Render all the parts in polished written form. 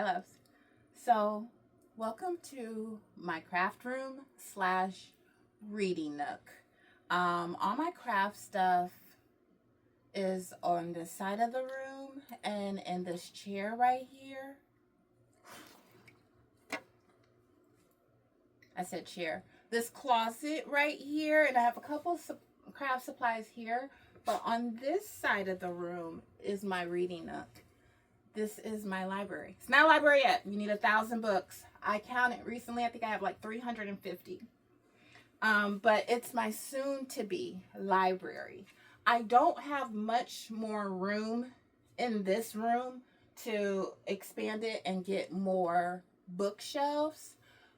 loves. So, welcome to my craft room slash reading nook. All my craft stuff is on the side of the room and in this chair right here. I said chair. This closet right here, and I have a couple craft supplies here, but on this side of the room is my reading nook. This is my library. It's not a library yet. You need 1,000 books. I counted recently. I think I have like 350. But it's my soon-to-be library. I don't have much more room in this room to expand it and get more bookshelves.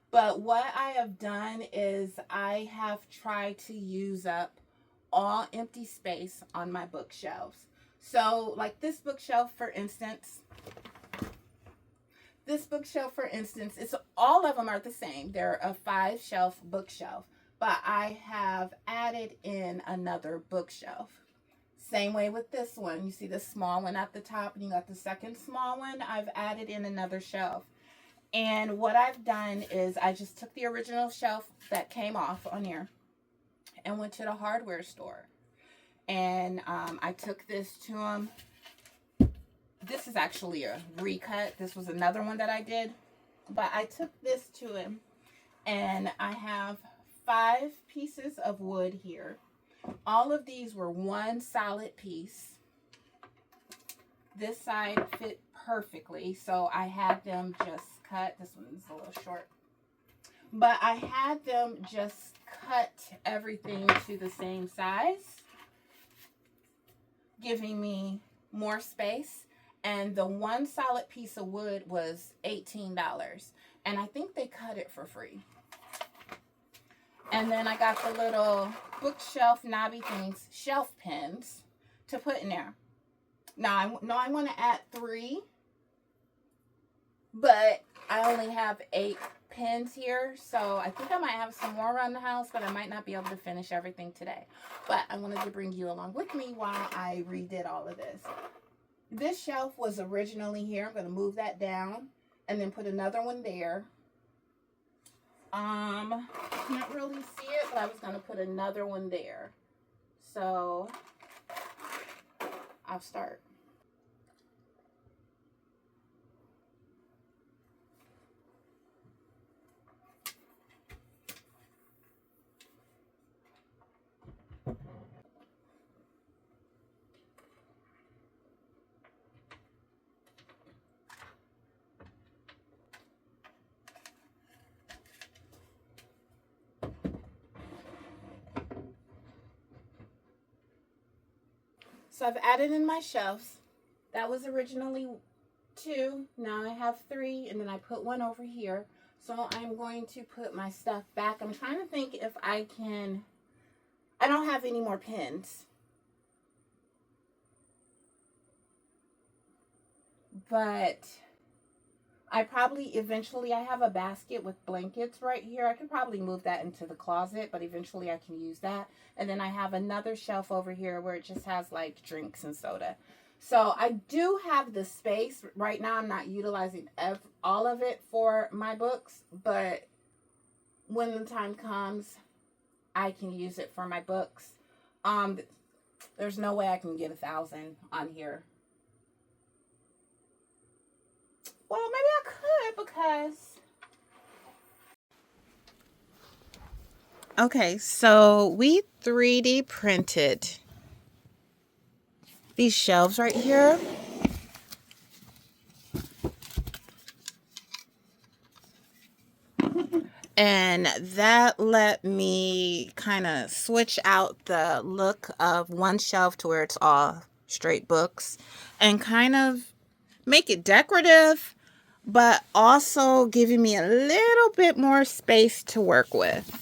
But what I have done is I have tried to use up all empty space on my bookshelves. So like this bookshelf, for instance, it's all of them are the same. They're a 5-shelf bookshelf, but I have added in another bookshelf. Same way with this one. You see the small one at the top, and you got the second small one. I've added in another shelf. And what I've done is I just took the original shelf that came off on here and went to the hardware store. And I took this to them. This is actually a recut. This was another one that I did. But I took this to him. And I have 5 pieces of wood here. All of these were one solid piece. This side fit perfectly. So I had them just cut. This one's a little short. But I had them just cut everything to the same size, giving me more space. And the one solid piece of wood was $18. And I think they cut it for free. And then I got the little bookshelf knobby things, shelf pins, to put in there. Now, I want to add 3. But I only have 8 pins here. So I think I might have some more around the house, but I might not be able to finish everything today. But I wanted to bring you along with me while I redid all of this. This shelf was originally here. I'm going to move that down and then put another one there. Can't really see it, but I was going to put another one there. So I'll start. So I've added in my shelves. That was originally 2. Now I have 3, and then I put 1 over here. So I'm going to put my stuff back. I'm trying to think if I can. I don't have any more pins. But I probably eventually, I have a basket with blankets right here. I could probably move that into the closet, but eventually I can use that. And then I have another shelf over here where it just has like drinks and soda. So I do have the space. Right now I'm not utilizing all of it for my books, but when the time comes, I can use it for my books. There's no way I can get 1,000 on here. Well, maybe I could because... Okay, so we 3D printed these shelves right here. And that let me kind of switch out the look of one shelf to where it's all straight books and kind of make it decorative, but also giving me a little bit more space to work with.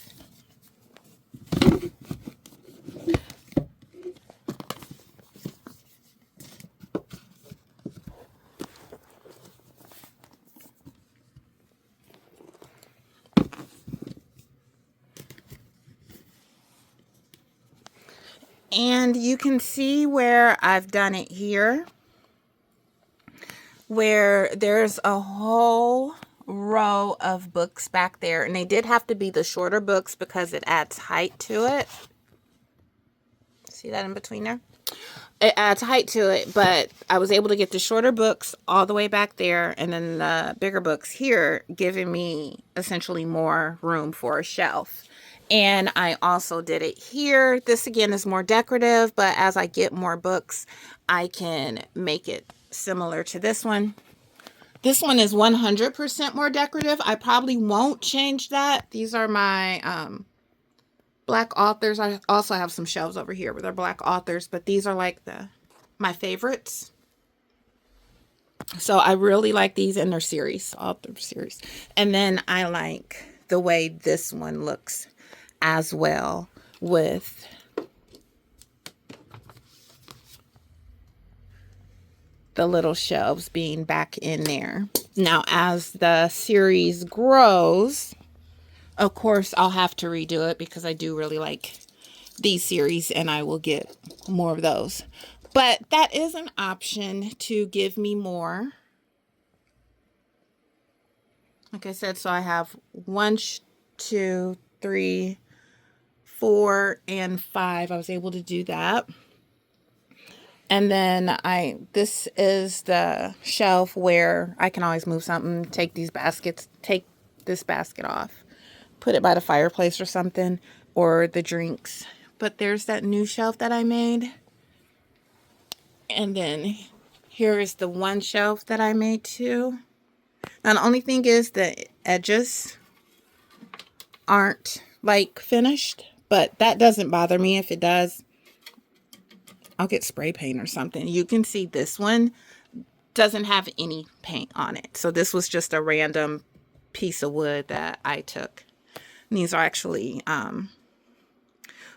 And you can see where I've done it here. where there's a whole row of books back there, and they did have to be the shorter books because it adds height to it. See that in between there? It adds height to it, but I was able to get the shorter books all the way back there, and then the bigger books here, giving me essentially more room for a shelf. And I also did it here. This again is more decorative, but as I get more books, I can make it similar to this one. This one is 100% more decorative. I probably won't change that. These are my Black authors. I also have some shelves over here with our Black authors, but these are like my favorites. So I really like these in their series, author series. And then I like the way this one looks as well, with the little shelves being back in there. Now, as the series grows, of course, I'll have to redo it because I do really like these series, and I will get more of those. But that is an option to give me more. Like I said, so I have 1, 2, 3, 4, and 5. I was able to do that. And then this is the shelf where I can always move something, take this basket off, put it by the fireplace or something, or the drinks. But there's that new shelf that I made. And then here is the one shelf that I made too. Now the only thing is the edges aren't like finished, but that doesn't bother me. If it does, I'll get spray paint or something. You can see this one doesn't have any paint on it. So this was just a random piece of wood that I took. And these are actually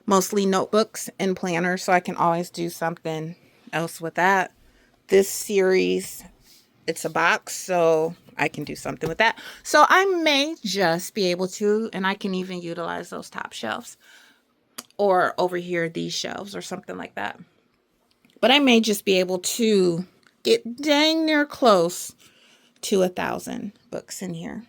mostly notebooks and planners, so I can always do something else with that. This series, it's a box, so I can do something with that. So I may just be able to, and I can even utilize those top shelves, or over here these shelves or something like that. But I may just be able to get dang near close to 1,000 books in here.